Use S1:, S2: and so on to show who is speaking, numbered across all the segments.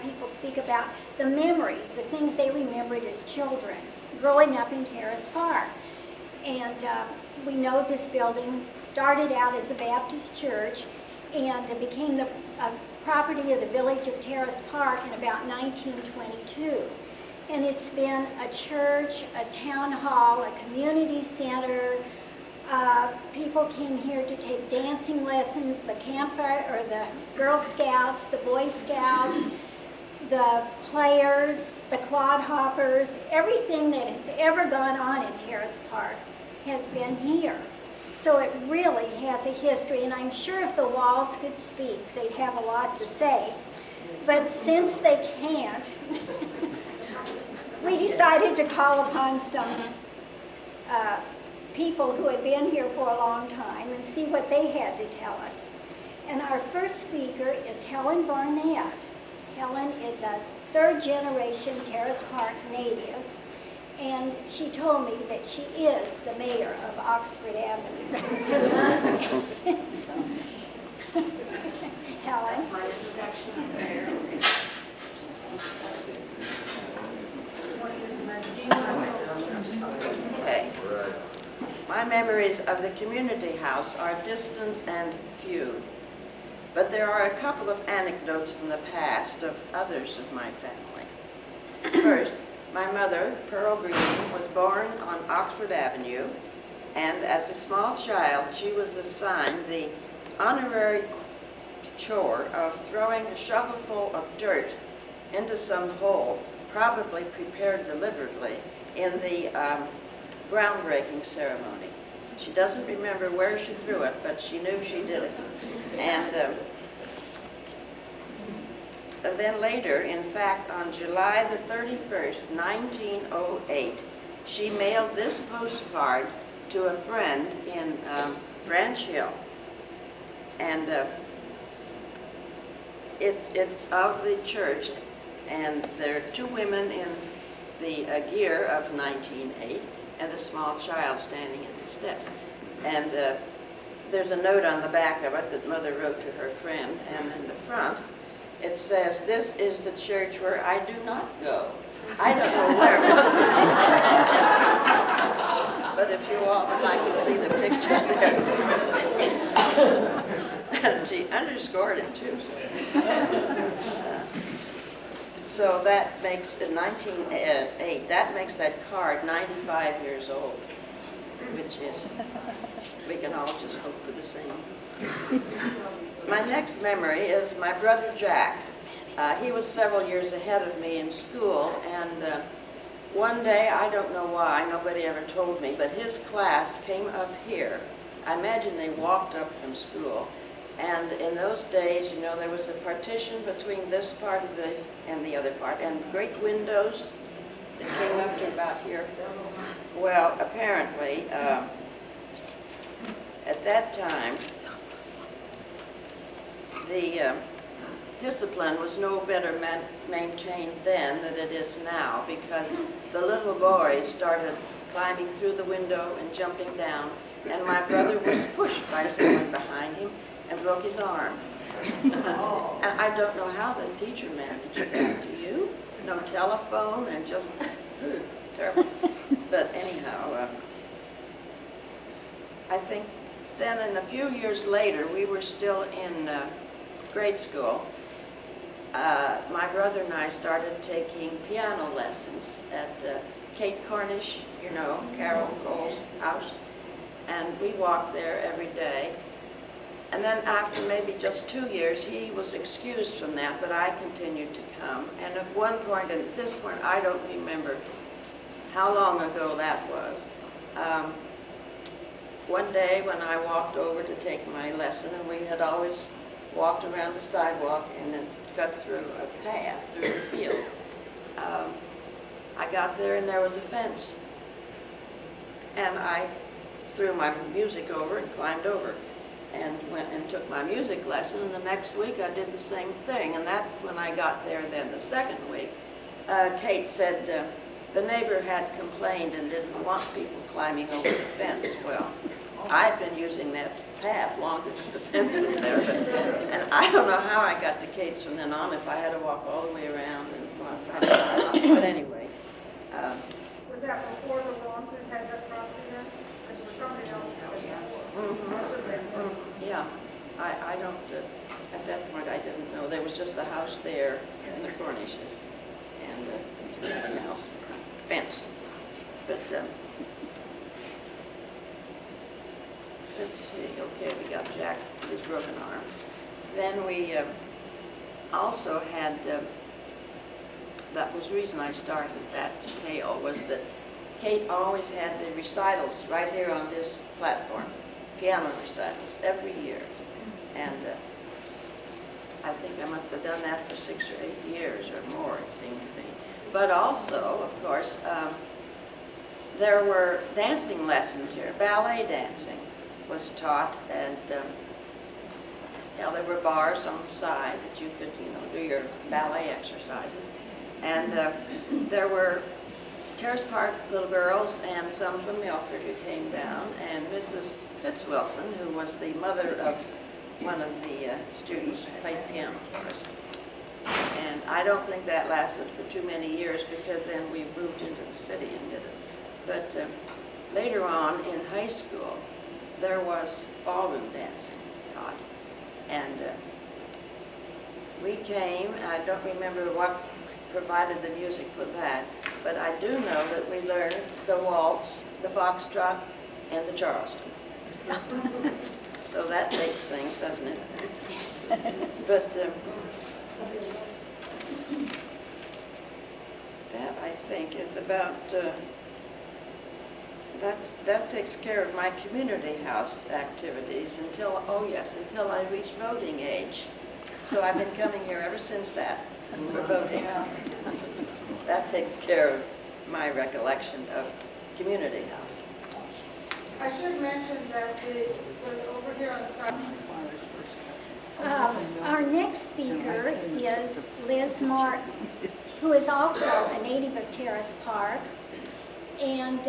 S1: have people speak about the memories, the things they remembered as children, growing up in Terrace Park. And we know this building started out as a Baptist church, and it became the property of the village of Terrace Park in about 1922. And it's been a church, a town hall, a community center. People came here to take dancing lessons, the campfire, or the Girl Scouts, the Boy Scouts, the players, the clodhoppers, everything that has ever gone on in Terrace Park has been here. So it really has a history, and I'm sure if the walls could speak, they'd have a lot to say. But since they can't, we decided to call upon some people who had been here for a long time and see what they had to tell us. And our first speaker is Helen Barnett. Helen is a third-generation Terrace Park native, and she told me that she is the mayor of Oxford Avenue. So, Helen.
S2: That's my introduction, Mayor. Okay. My memories of the community house are distant and few, but there are a couple of anecdotes from the past of others of my family. First, my mother, Pearl Green, was born on Oxford Avenue, and as a small child, she was assigned the honorary chore of throwing a shovelful of dirt into some hole, probably prepared deliberately, in the groundbreaking ceremony. She doesn't remember where she threw it, but she knew she did it. And then later, in fact, on July the 31st, 1908, she mailed this postcard to a friend in Branch Hill. And it's of the church, and there are two women in the gear of 1908 and a small child standing at the steps. And there's a note on the back of it that Mother wrote to her friend, and in the front it says, "This is the church where I do not go." I don't know where, but if you all would like to see the picture there. And she underscored it too. So that makes, in 1908, that makes that card 95 years old, which is, we can all just hope for the same. My next memory is my brother Jack. He was several years ahead of me in school, and one day, I don't know why, nobody ever told me, but his class came up here. I imagine they walked up from school. And in those days, you know, there was a partition between this part of and the other part, and great windows that came up to about here. Well, apparently, at that time, the discipline was no better maintained then than it is now, because the little boys started climbing through the window and jumping down, and my brother was pushed by someone behind him and broke his arm. And I don't know how the teacher managed that. Do you? No telephone and just terrible. But anyhow, I think then, and a few years later, we were still in grade school. My brother and I started taking piano lessons at Kate Cornish, you know, Carol Cole's house, and we walked there every day. And then after maybe just 2 years, he was excused from that, but I continued to come. And at one point, and at this point, I don't remember how long ago that was. One day when I walked over to take my lesson, and we had always walked around the sidewalk and then cut through a path through the field. I got there and there was a fence. And I threw my music over and climbed over and went and took my music lesson, and the next week I did the same thing. And that, when I got there then the second week, Kate said the neighbor had complained and didn't want people climbing over the fence. Well, I'd been using that path long before the fence was there, and I don't know how I got to Kate's from then on, if I had to walk all the way around, and, well, I don't know. But anyway.
S3: Was that before the Ronkus had that property then? Because it was somebody else before. Must have been.
S2: Yeah, I don't, at that point, I didn't know. There was just the house there and the Cornishes and the community house fence. But, let's see, okay, we got Jack with his broken arm. Then we also had, that was the reason I started that tale, was that Kate always had the recitals right here on this platform, piano recitals, every year. And I think I must have done that for 6 or 8 years or more, it seemed to me. But also, of course, there were dancing lessons here. Ballet dancing was taught, and there were bars on the side that you could, do your ballet exercises. And there were Terrace Park little girls and some from Milford who came down, and Mrs. Fitzwilson, who was the mother of one of the students who played piano for us. And I don't think that lasted for too many years, because then we moved into the city and did it. But later on in high school, there was ballroom dancing taught. And we came, I don't remember what provided the music for that, but I do know that we learned the waltz, the foxtrot, and the Charleston. So that makes things, doesn't it? But that, I think, is about, that takes care of my community house activities until, oh yes, until I reached voting age. So I've been coming here ever since that for voting. That takes care of my recollection of community house.
S3: I should mention that over here on the side.
S1: Our next speaker is Liz Martin, who is also a native of Terrace Park, and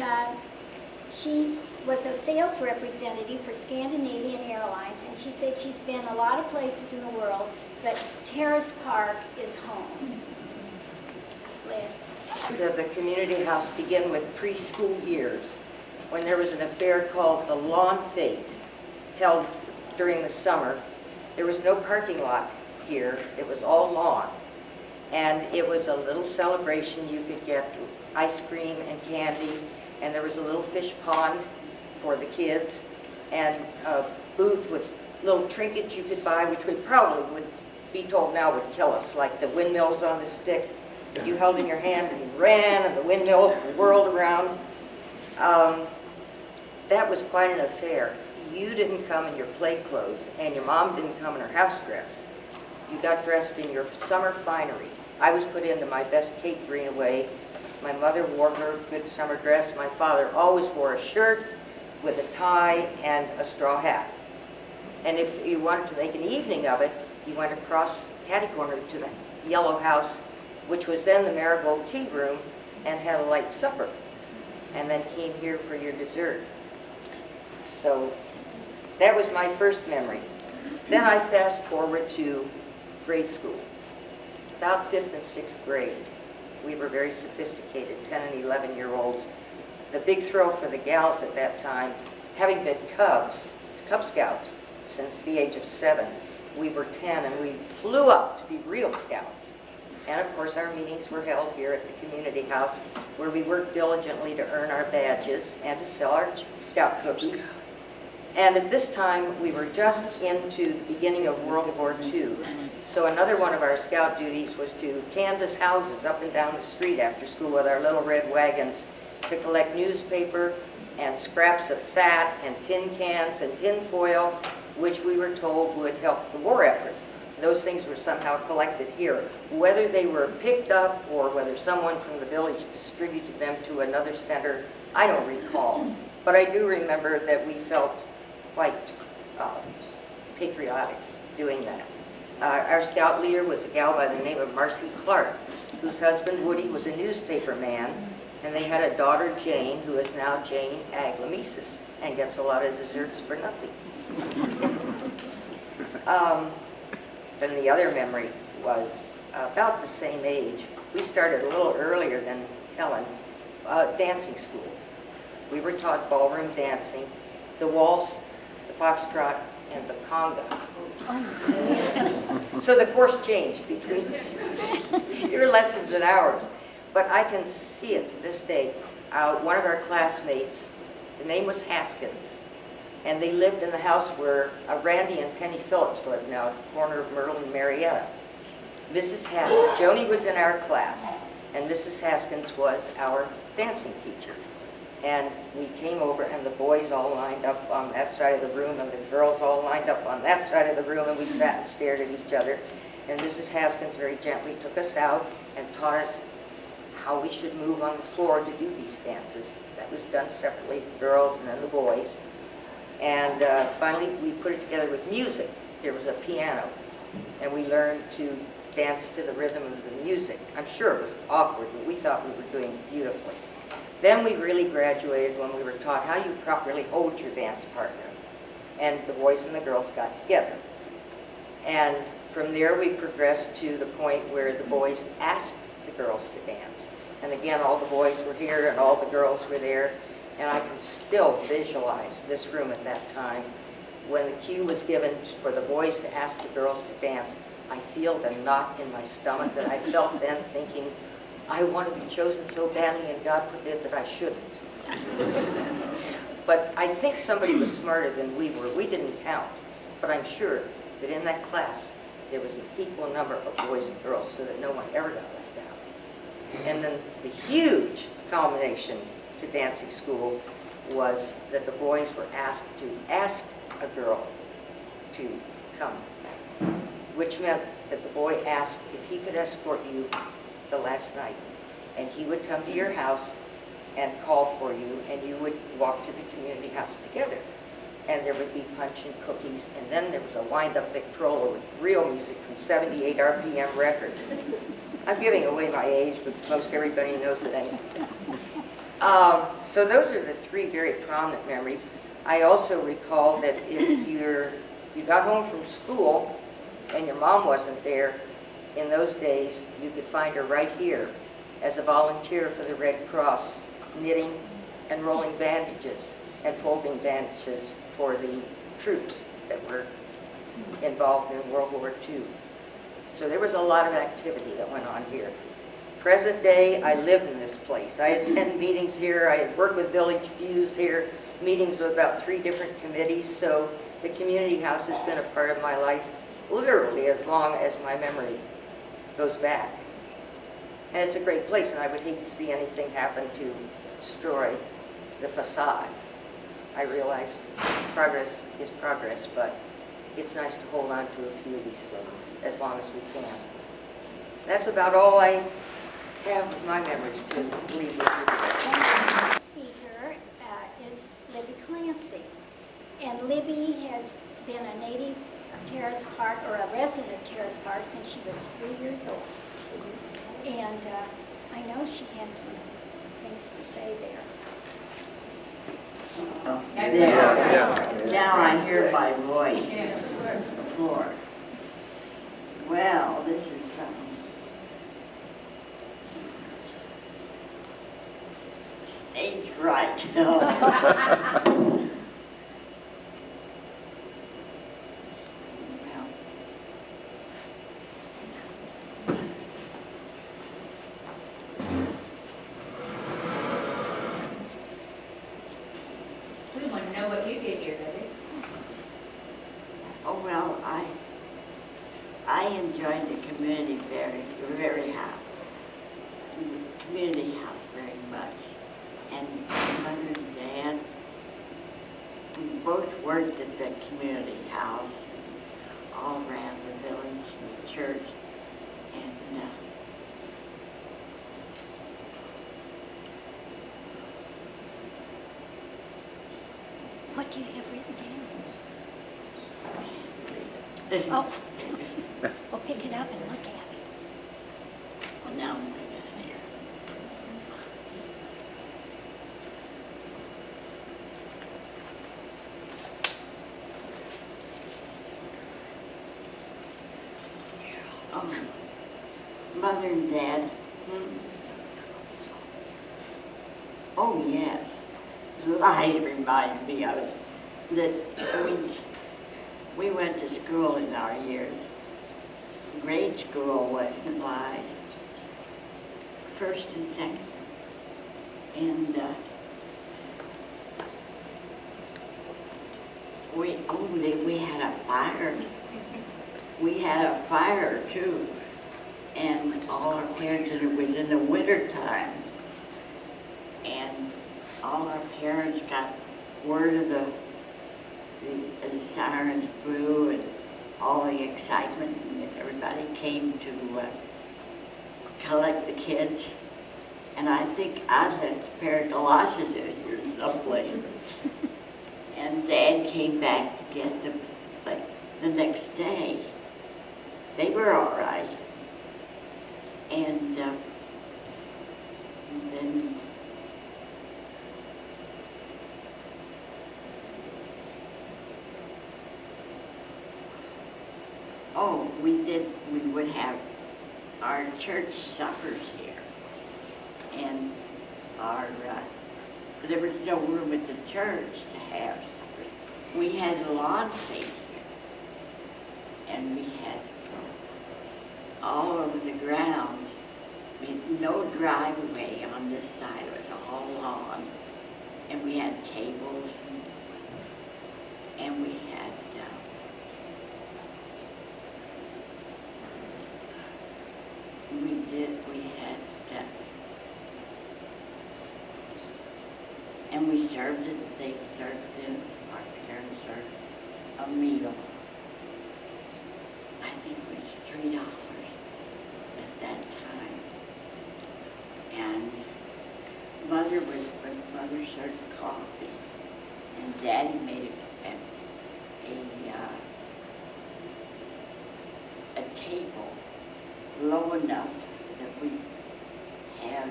S1: she was a sales representative for Scandinavian Airlines, and she said she's been a lot of places in the world, but Terrace Park is home. Liz.
S4: So the community house began with preschool years, when there was an affair called the Lawn Fete, held during the summer. There was no parking lot here. It was all lawn. And it was a little celebration. You could get ice cream and candy, and there was a little fish pond for the kids, and a booth with little trinkets you could buy, which we probably would be told now would kill us, like the windmills on the stick that you held in your hand and you ran, and the windmill whirled around. That was quite an affair. You didn't come in your play clothes, and your mom didn't come in her house dress. You got dressed in your summer finery. I was put into my best Kate Greenaway. My mother wore her good summer dress. My father always wore a shirt with a tie and a straw hat. And if you wanted to make an evening of it, you went across catty corner to the yellow house, which was then the Marigold Tea Room, and had a light supper, and then came here for your dessert. So that was my first memory. Then I fast forward to grade school. About 5th and 6th grade, we were very sophisticated, 10 and 11-year-olds. The big thrill for the gals at that time, having been Cub Scouts since the age of 7, we were 10 and we flew up to be real scouts. And of course our meetings were held here at the community house, where we worked diligently to earn our badges and to sell our scout cookies. And at this time we were just into the beginning of World War II. So another one of our scout duties was to canvass houses up and down the street after school with our little red wagons to collect newspaper and scraps of fat and tin cans and tin foil, which we were told would help the war effort. Those things were somehow collected here. Whether they were picked up or whether someone from the village distributed them to another center, I don't recall. But I do remember that we felt quite patriotic doing that. Our scout leader was a gal by the name of Marcy Clark, whose husband Woody was a newspaper man, And they had a daughter, Jane, who is now Jane Aglamesis, and gets a lot of desserts for nothing. Then the other memory was about the same age. We started a little earlier than Helen, dancing school. We were taught ballroom dancing, the waltz, the foxtrot, and the conga. So the course changed between your lessons and ours. But I can see it to this day. One of our classmates, the name was Haskins, and they lived in the house where Randy and Penny Phillips lived now, at the corner of Myrtle and Marietta. Mrs. Haskins, Joni was in our class, and Mrs. Haskins was our dancing teacher. And we came over, and the boys all lined up on that side of the room, and the girls all lined up on that side of the room, and we sat and stared at each other. And Mrs. Haskins very gently took us out and taught us how we should move on the floor to do these dances. That was done separately, the girls and then the boys. And finally, we put it together with music. There was a piano, and we learned to dance to the rhythm of the music. I'm sure it was awkward, but we thought we were doing beautifully. Then we really graduated when we were taught how you properly hold your dance partner. And the boys and the girls got together. And from there, we progressed to the point where the boys asked the girls to dance. And again, all the boys were here and all the girls were there. And I can still visualize this room at that time. When the cue was given for the boys to ask the girls to dance, I feel the knot in my stomach that I felt then, thinking, I want to be chosen so badly, and God forbid that I shouldn't. But I think somebody was smarter than we were. We didn't count. But I'm sure that in that class, there was an equal number of boys and girls so that no one ever got left out. And then the huge culmination to dancing school was that the boys were asked to ask a girl to come, which meant that the boy asked if he could escort you the last night, and he would come to your house and call for you, and you would walk to the community house together. And there would be punch and cookies, and then there was a wind-up Victrola with real music from 78 RPM records. I'm giving away my age, but most everybody knows it anyway. So those are the three very prominent memories. I also recall that if you got home from school and your mom wasn't there, in those days, you could find her right here as a volunteer for the Red Cross, knitting and rolling bandages and folding bandages for the troops that were involved in World War II. So there was a lot of activity that went on here. Present day, I live in this place. I attend meetings here. I work with Village Views here, meetings of about 3 different committees. So the community house has been a part of my life literally as long as my memory goes back. And it's a great place, and I would hate to see anything happen to destroy the facade. I realize progress is progress, but it's nice to hold on to a few of these things as long as we can. That's about all I have of my memories to leave with you today.
S1: The speaker is Libby Clancy. And Libby has been a native of Terrace Park, or a resident of Terrace Park, since she was 3 years old. And I know she has some things to say there.
S5: Now I hear my voice before. Well, this is something. Stage fright. Well,
S6: We want to know what you did here, Libby.
S5: oh well, I enjoyed the community very happy. The community house very much. And my mother and dad, we both worked at the community house, all around the village and the church. And
S1: What do you have written down?
S5: oh,
S1: Well, pick it up and look at it.
S5: well, now I'm going to here. Mother and Dad. Oh, yes. Lies remind me of it. That we went to school in our years. Grade school wasn't lies. First and second. And we had a fire. We had a fire too. And all our parents, and it was in the winter time. And all our parents got word of the sirens blew and all the excitement, and everybody came to collect the kids. And I think I left a pair of galoshes in here someplace. And Dad came back to get them like the next day. They were all right. And then we would have our church suppers here. And there was no room at the church to have suppers. We had the lawn space here. And we had all over the grounds. We had no driveway on this side. It was all lawn. And we had tables and we had and we served it, they served it, our parents served a meal. I think it was $3 at that time. And Mother served coffee, and Daddy made a table low enough that we had,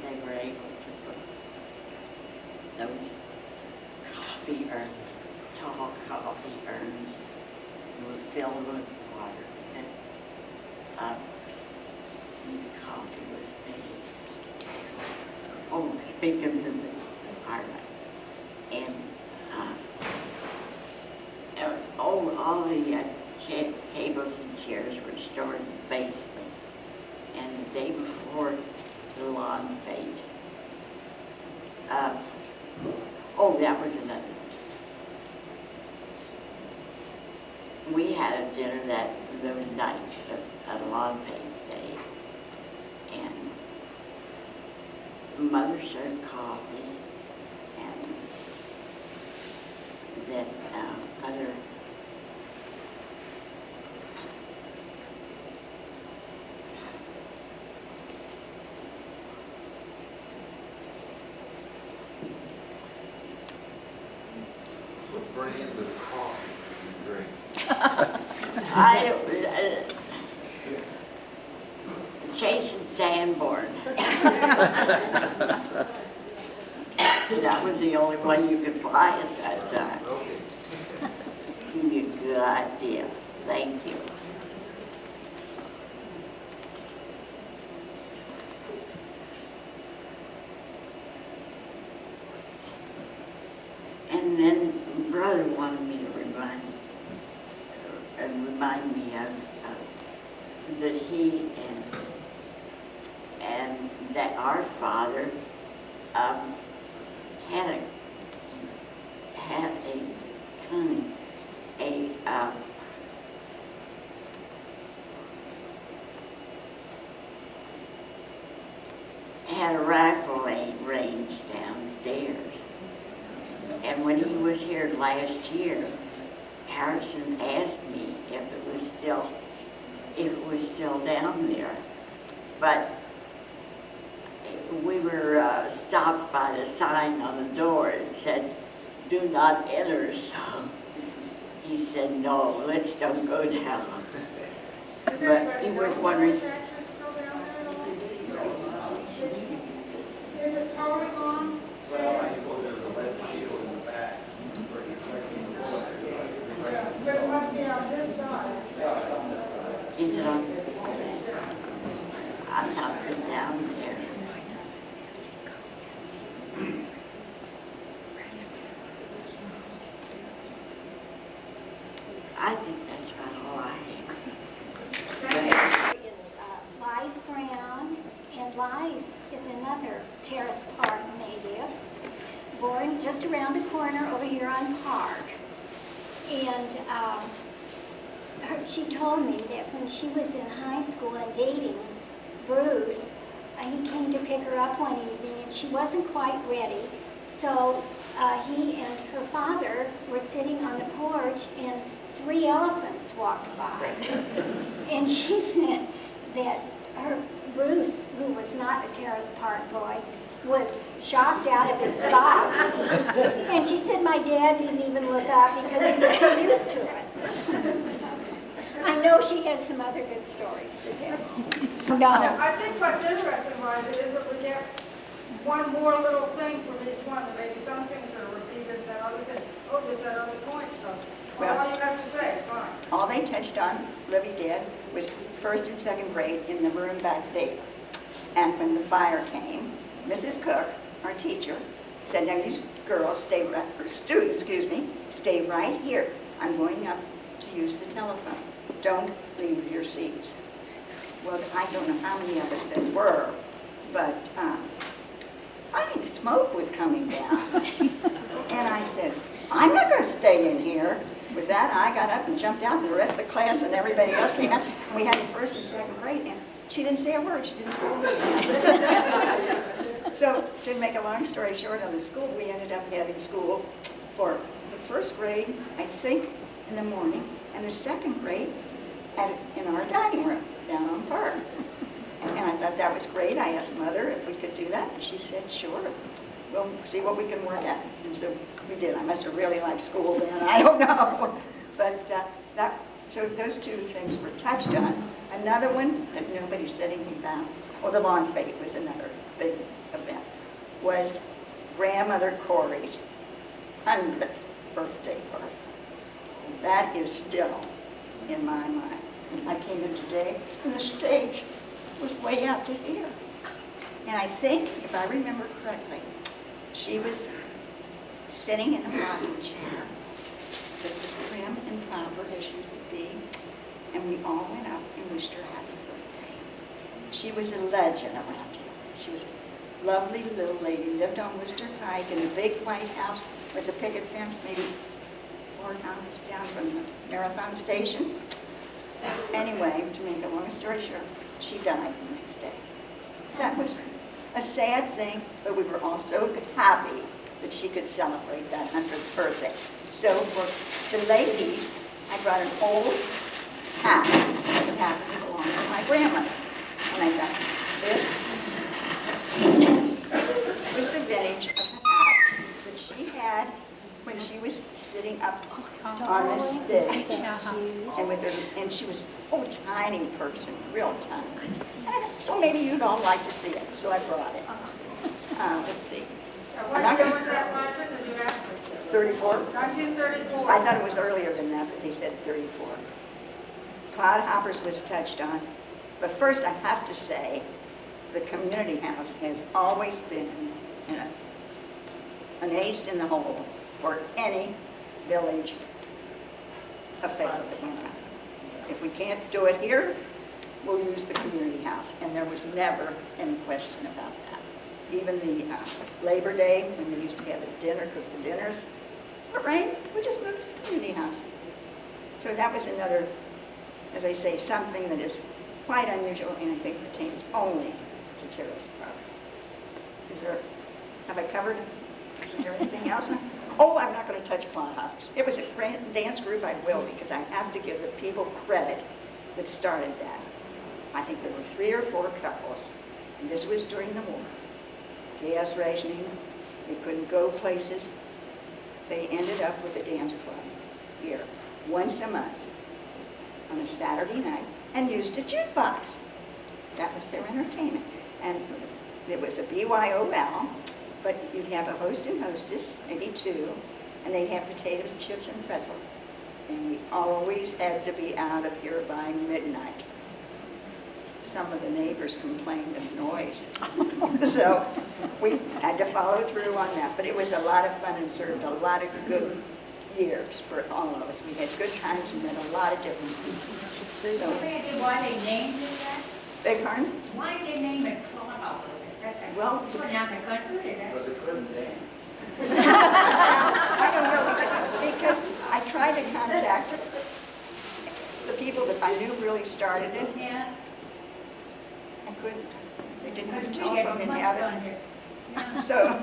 S5: they were able to put those coffee urns, tall coffee urns were filled with water. And the coffee was made. Oh, speaking of the apartment. And all the tables and chairs were stored in the basement. And the day before the lawn fete, that was another. We had a dinner those nights, a lawn fete day, and Mother served coffee, and then Mother
S7: What brand of coffee do you drink?
S5: Chase and Sanborn. That was the only one you could buy at that time.
S7: Okay.
S5: Good idea. Thank you. And then Brother wanted me to remind me of that he and that our father had a rifle range downstairs. And when he was here last year, Harrison asked me if it was still down there. But we were stopped by the sign on the door. It said, "Do not enter." So he said, "No, let's don't go down." But he was wondering.
S3: Is it totally gone?
S7: Well, I suppose there's a lead shield in the back.
S3: But it must be on this side.
S7: Yeah, it's on this side.
S5: Is it on? run up and down there. I think that's about all I have.
S1: Is Lize Brown, and Lize is another Terrace Park native, born just around the corner over here on Park. And she told me that when she was in high school and dating Bruce, he came to pick her up one evening and she wasn't quite ready. So he and her father were sitting on the porch and 3 elephants walked by. And she said that her Bruce, who was not a Terrace Park boy, was shocked out of his socks. And she said my dad didn't even look up because he was so used to it. So, I know she has some other good stories to tell. No.
S3: I think what's interesting, Liza, is that we get one more little thing from each one. Maybe some things are repeated than other things. Oh, there's that other point, so all you have to say is fine.
S8: All they touched on, Libby did, was first and second grade in the room back there. And when the fire came, Mrs. Cook, our teacher, said, now you girls stay right, or students, excuse me, stay right here. I'm going up to use the telephone. Don't leave your seats. Well, I don't know how many of us there were, but smoke was coming down. And I said, I'm not going to stay in here. With that, I got up and jumped out, and the rest of the class and everybody else came out. And we had the first and second grade, and she didn't say a word. She didn't scold me. So, to make a long story short, on the school, we ended up having school for the first grade, I think, in the morning, and the second grade in our dining room down on Park. And I thought that was great. I asked Mother if we could do that, and she said, sure. We'll see what we can work at. And so we did. I must have really liked school then. I don't know. But so those 2 things were touched on. Another one that nobody said anything about, well, the lawn fete was another big event, was Grandmother Corey's 100th birthday party. That is still in my mind. I came in today, and the stage was way out to here. And I think, if I remember correctly, she was sitting in a rocking chair, just as prim and proper as she could be, and we all went up and wished her happy birthday. She was a legend around here. She was a lovely little lady, lived on Worcester Pike in a big white house with a picket fence, maybe 4 houses down from the Marathon station. Anyway, to make a long story short, she died the next day. That was a sad thing, but we were all so happy that she could celebrate that 100th birthday. So for the ladies, I brought an old hat that happened to belong to my grandmother. And I thought, this was the vintage of the hat that she had when she was sitting up on the stage. And she was a tiny person, real tiny. Well, maybe you'd all like to see it, so I brought it. Let's see.
S3: What year was that, Liza? Because you asked me.
S8: 34.
S3: 1934.
S8: I thought it was earlier than that, but they said 34. Clodhoppers was touched on. But first, I have to say, the community house has always been an ace in the hole for any village affair that went on. If we can't do it here, we'll use the community house. And there was never any question about that. Even the Labor Day, when we used to have a dinner, cook the dinners, it rained, we just moved to the community house. So that was another, as I say, something that is quite unusual and I think pertains only to Terrace Park. Have I covered it? Is there anything else? Oh, I'm not going to touch Clodhoppers. It was a great dance group, I will, because I have to give the people credit that started that. I think there were 3 or 4 couples, and this was during the war. Gas rationing, they couldn't go places. They ended up with a dance club here once a month on a Saturday night and used a jukebox. That was their entertainment. And there was a BYOL, but you'd have a host and hostess, maybe 2, and they'd have potatoes, chips, and pretzels. And we always had to be out of here by midnight. some of the neighbors complained of noise. So we had to follow through on that, but it was a lot of fun and served a lot of good years for all of us. We had good times and met a lot of different people. So,
S6: Why they named it that?
S8: beg pardon?
S6: Why did they name it clubhouse?
S8: Well,
S6: Put out in the country, is that?
S7: But they couldn't dance.
S8: I don't know, because I tried to contact the people that I knew really started it.
S6: Yeah.
S8: I couldn't, they didn't have a
S6: Because we
S8: telephone
S6: had
S8: in
S6: much
S8: habit.
S6: on here. Yeah.
S8: So,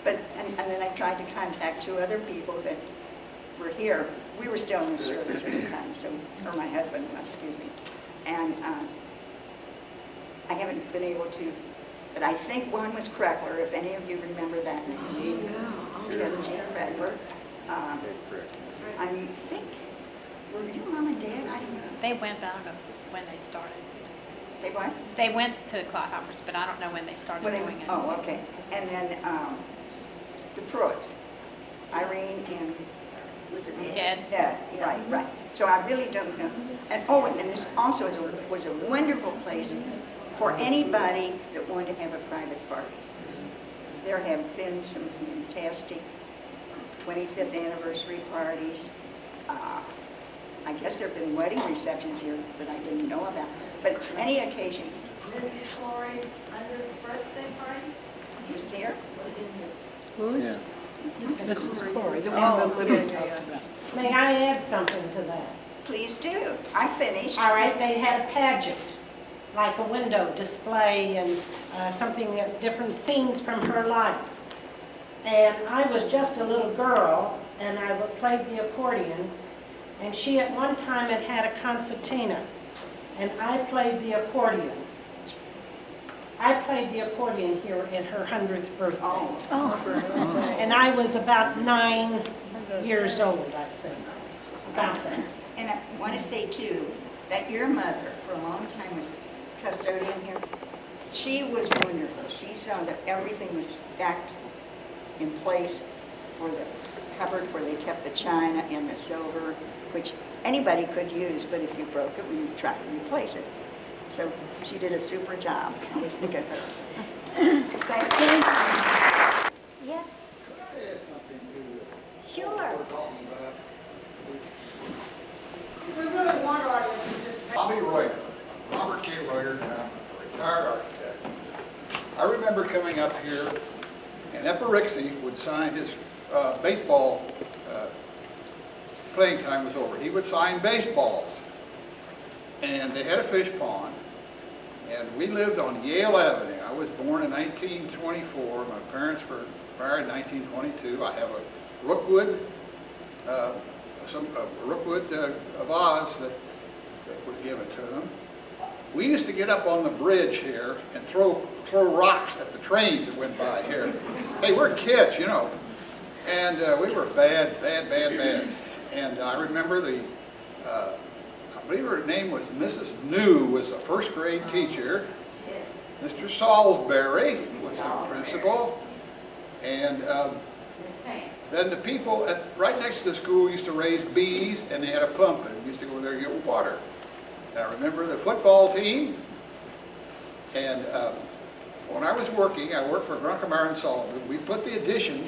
S8: but, and then I tried to contact 2 other people that were here. We were still in the service at the time, so, or my husband was, excuse me. And I haven't been able to, but I think one was Kreckler, if any of you remember that name. Ted G. Kreckler. I think, were you Mom and Dad? I don't know.
S9: They went, but I don't know when they started.
S8: They what?
S9: They went to Clodhoppers, but I don't know when they started
S8: Well,
S9: doing it.
S8: Oh, okay. And then the Pruitts, Irene and,
S4: Was it Ed?
S9: Ed.
S8: yeah, right. So I really don't know. And oh, and this also was a wonderful place for anybody that wanted to have a private party. There have been some fantastic 25th anniversary parties. I guess there have been wedding receptions here that I didn't know about. But any occasion,
S6: Mrs. Corey's 100th birthday party?
S8: who's here?
S7: Yeah.
S10: Mrs. Corey, the one that Libby talked about.
S3: May I add something to that?
S8: Please do. I finished.
S3: All right, they had a pageant, like a window display and something, different scenes from her life. And I was just a little girl, and I played the accordion, and she at one time had a concertina, and I played the accordion. I played the accordion here in her 100th birthday. And I was about 9 years old, I think, about that.
S8: And I want to say too, that your mother, for a long time, was custodian here. She was wonderful. She saw that everything was stacked in place for the cupboard where they kept the china and the silver, which anybody could use, but if you broke it, we tried to replace it. So she did a super job. I always think of her. Thank you.
S1: Yes,
S7: Could I add something to
S1: sure.
S7: what we're talking about?
S3: If we really want audience to just...
S11: Bobby Reuter, Robert K. Reuter, now a retired architect. I remember coming up here, and Epirixie would sign his baseball, playing time was over. He would sign baseballs. And they had a fish pond, and we lived on Yale Avenue. I was born in 1924. My parents were married in 1922. I have a Rookwood, Rookwood vase that was given to them. We used to get up on the bridge here and throw rocks at the trains that went by here. Hey, we're kids, you know. And we were bad. And I remember I believe her name was Mrs. New, was the first grade teacher. Mr. Salisbury was the principal. And then the people right next to the school used to raise bees, and they had a pump, and we used to go there and get water. And I remember the football team. And when I was working, I worked for Grunkemeyer and Sullivan. We put the addition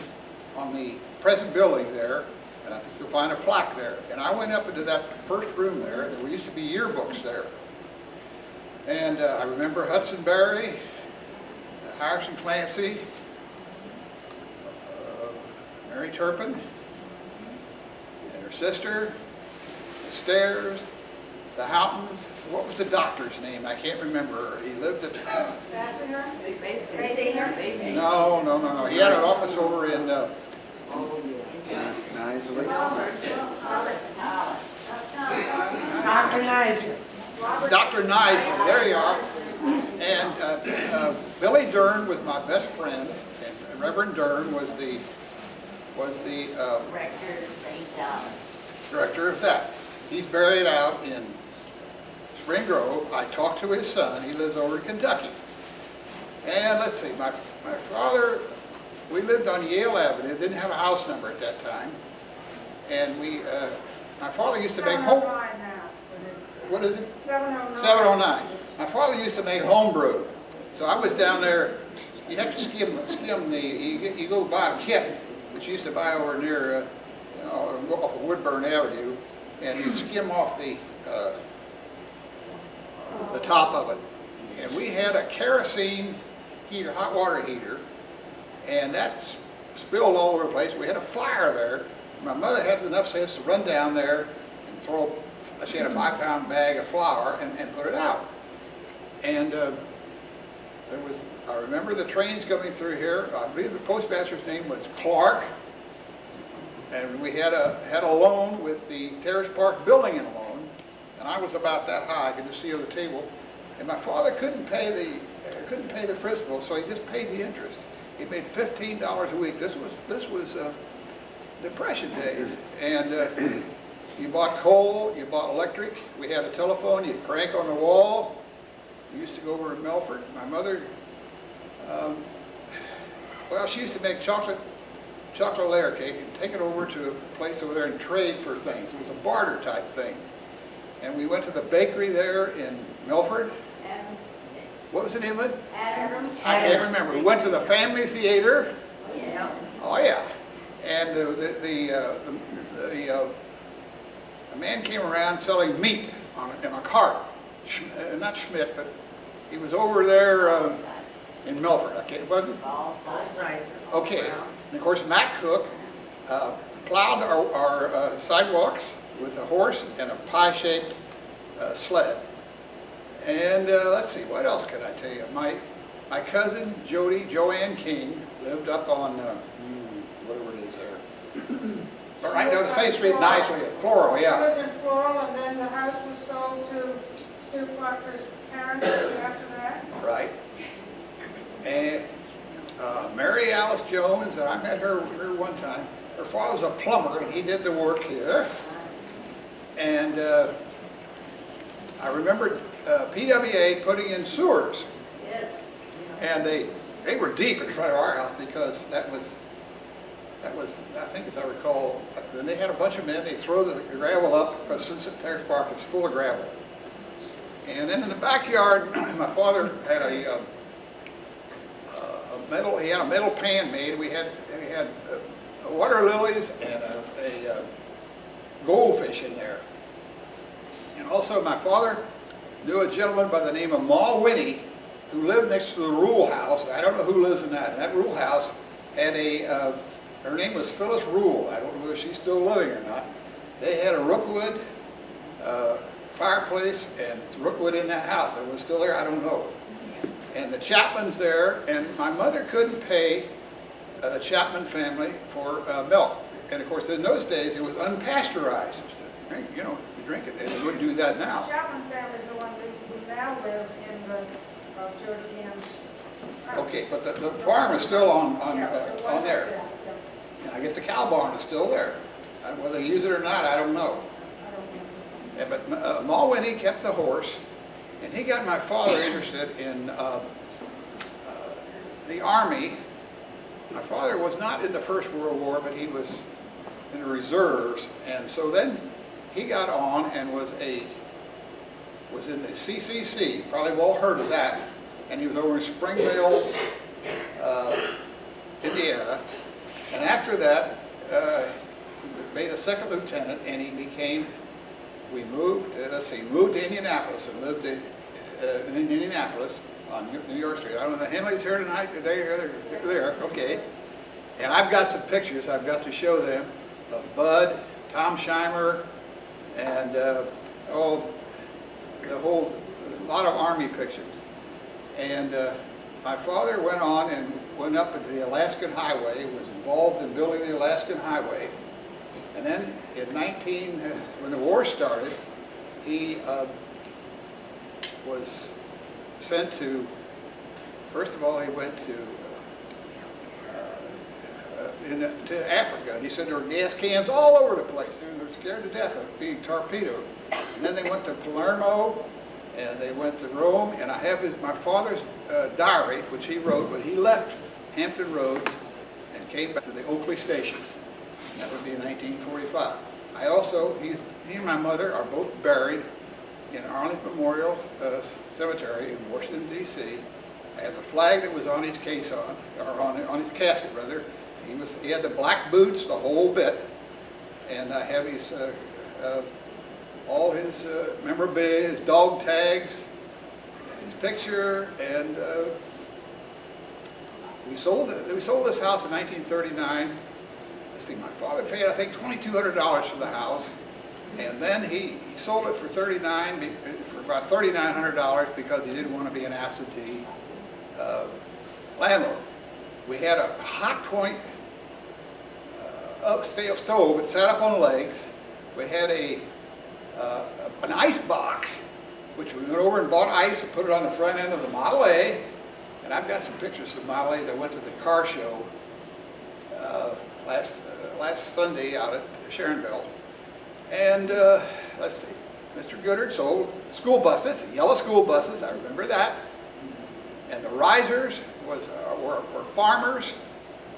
S11: on the present building there, and I think you'll find a plaque there. And I went up into that first room there, and there used to be yearbooks there. And I remember Hudson Berry, Harrison Clancy, Mary Turpin, and her sister, the Stairs, the Houghtons. What was the doctor's name? I can't remember. He lived at...
S3: Bassinger?
S11: No. He had an office over in...
S3: Dr. Nizer.
S11: Dr. Knight, there you are. And Billy Dern was my best friend, and Reverend Dern was the director of that. He's buried out in Spring Grove. I talked to his son. He lives over in Kentucky. And let's see, my father, we lived on Yale Avenue, didn't have a house number at that time. And my father used to make home...
S3: 709 now.
S11: What is it?
S3: 709.
S11: 709. My father used to make homebrew, so I was down there. You have to skim the. You go buy a kit, which you used to buy over near, off of Woodburn Avenue, and you skim off the top of it. And we had a kerosene heater, hot water heater, and that spilled all over the place. We had a fire there. My mother had enough sense to run down there and throw. She had a 5-pound bag of flour and put it out. And I remember the trains coming through here. I believe the postmaster's name was Clark. And we had a loan with the Terrace Park building in a loan. And I was about that high, I could just see over the table. And my father couldn't pay the principal, so he just paid the interest. He made $15 a week. This was Depression days. And you bought coal, you bought electric. We had a telephone, you crank on the wall. We used to go over to Milford. My mother, she used to make chocolate layer cake and take it over to a place over there and trade for things. It was a barter type thing. And we went to the bakery there in Milford. What was the name of it?
S6: Adams.
S11: I can't remember. We went to the Family Theater.
S6: Yeah.
S11: Oh yeah. And a man came around selling meat in a cart. Not Schmidt, but he was over there in Milford. Was it? Okay. And of course, Matt Cook plowed our sidewalks with a horse and a pie-shaped sled. And let's see, what else can I tell you? My cousin Joanne King lived up on whatever it is there. Right down the same street nicely at Floral, yeah.
S3: Lived in Floral, and then the house was sold to Stu Parker's parents after that.
S11: Right. And Mary Alice Jones, and I met her one time. Her father was a plumber, and he did the work here. And I remember PWA putting in sewers.
S6: Yes.
S11: And they were deep in front of our house because that was, I think as I recall, then they had a bunch of men, they throw the gravel up because Sunset Terrace Park is full of gravel. And then in the backyard, my father had a metal pan made. We had water lilies and a goldfish in there. And also my father knew a gentleman by the name of Ma Winnie who lived next to the Rule House. I don't know who lives in that. And that Rule House had her name was Phyllis Rule. I don't know whether she's still living or not. They had a rookwood fireplace, and it's rookwood in that house. It was still there, I don't know. And the Chapmans there, and my mother couldn't pay the Chapman family for milk. And of course, in those days, it was unpasteurized. You know, you drink it, and you wouldn't do that now.
S3: Chapman family is the one who now live in the George Gann's house.
S11: Okay, but the farm is still on
S3: Yeah, it was-
S11: there.
S3: yeah,
S11: And I guess the cow barn is still there. Whether they use it or not, I don't know.
S3: I don't know.
S11: Yeah, but Ma Winnie kept the horse, and he got my father interested in the Army. My father was not in the First World War, but he was in the reserves, and so then he got on and was in the CCC. Probably have all heard of that, and he was over in Springville, Indiana, and after that, made a second lieutenant, and he became. We moved. Moved to Indianapolis and lived in Indianapolis on New York Street. I don't know. The Henleys here tonight. Are they here? They're there. Okay. And I've got some pictures. I've got to show them of Bud, Tom Scheimer, and a lot of Army pictures. And my father went on and went up into the Alaskan Highway. Was involved in building the Alaskan Highway. And then when the war started, he was sent to, first of all, he went to Africa. And he said there were gas cans all over the place. They were scared to death of being torpedoed. And then they went to Palermo, and they went to Rome. And I have my father's diary, which he wrote when he left Hampton Roads and came back to the Oakley Station. That would be in 1945. He and my mother are both buried in Arlington Memorial Cemetery in Washington, D.C. I have the flag that was on his caisson, or on his casket rather. He had the black boots, the whole bit, and I have his all his memorabilia, his dog tags, and his picture, and we sold this house in 1939. Let's see, my father paid, I think, $2,200 for the house, and then he sold it for for about $3,900 because he didn't want to be an absentee landlord. We had a hot point stove. It sat up on legs. We had an ice box, which we went over and bought ice and put it on the front end of the Model A. And I've got some pictures of Model A's. I went to the car show last Sunday out at Sharonville. And let's see, Mr. Goodard sold school buses, yellow school buses. I remember that. And the risers were farmers.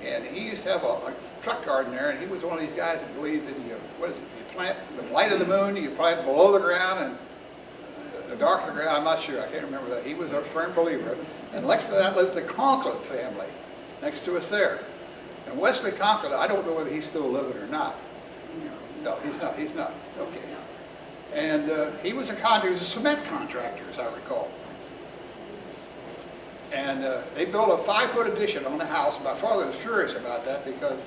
S11: And he used to have a truck garden there, and he was one of these guys that believes in you plant the light of the moon, you plant below the ground, and the dark of the ground. I'm not sure, I can't remember that. He was a firm believer. And next to that lives the Conklin family, next to us there. And Wesley Conklin, I don't know whether he's still living or not. No, he's not, okay. And he was a cement contractor, as I recall. And they built a 5-foot addition on the house. My father was furious about that because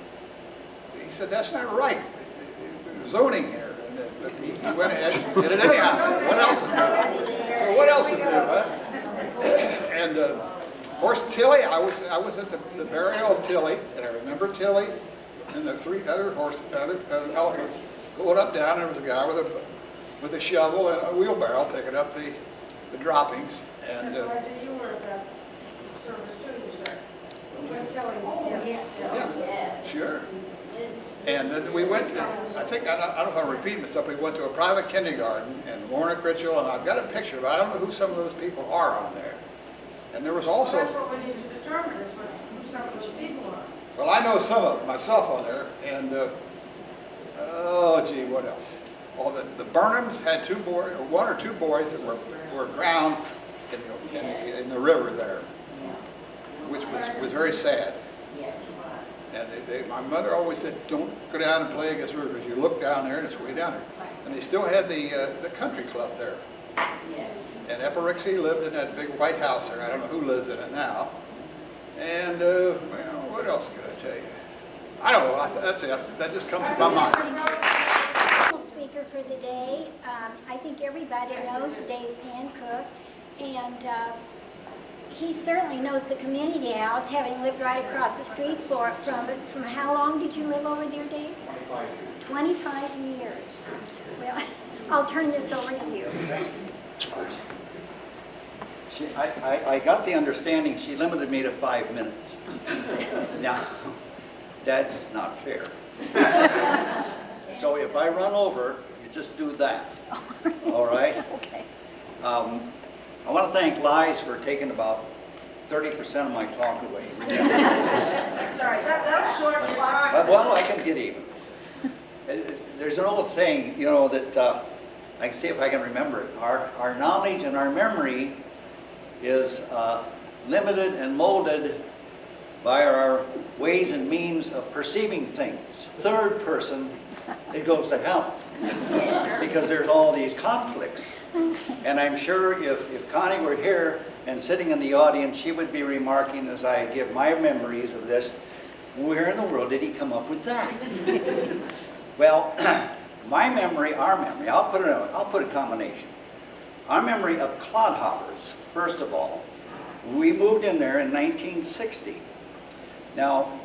S11: he said, that's not right. Zoning here. But he went ahead and did it anyhow. So what else is new? Huh? And of course, Tilly, I was at the burial of Tilly, and I remember Tilly and the 3 other elephants going up down. There was a guy with a shovel and a wheelbarrow picking up the droppings. And
S3: you were at the service too, you said. When Tilly,
S11: yeah, sure. And then we went to, I don't know if I'm repeating myself, we went to a private kindergarten in Lorna Critchell, and I've got a picture, but I don't know who some of those people are on there. And there was also...
S3: Well, that's what we need to determine, is who some of those people are.
S11: Well, I know some of them myself on there, and, oh gee, what else? Well, the Burnhams had 1 or 2 boys that were drowned in the river there, which was very sad. And my mother always said, don't go down and play against the river, because you look down there and it's way down there. And they still had the country club there. And Eparixie lived in that big white house there. I don't know who lives in it now. And, well, what else could I tell you? I don't know, that's it. That just comes to my mind.
S1: Speaker for the day. I think everybody knows Dave Pancook, and he certainly knows the community house, having lived right across the street from how long did you live over there, Dave? 25 years. Well, I'll turn this over to you.
S12: I got the understanding she limited me to 5 minutes. Now, that's not fair. So if I run over, you just do that. All right?
S1: Okay.
S12: I want to thank Lies for taking about 30% of my talk away.
S3: Sorry, that was short for 5 minutes.
S12: Well, I can get even. There's an old saying, you know, that I can see if I can remember it. Our knowledge and our memory is limited and molded by our ways and means of perceiving things. Third person, it goes to hell because there's all these conflicts. And I'm sure if Connie were here and sitting in the audience, she would be remarking as I give my memories of this, where in the world did he come up with that? Well, my memory, our memory, I'll put a combination. Our memory of clodhoppers, first of all, we moved in there in 1960. Now,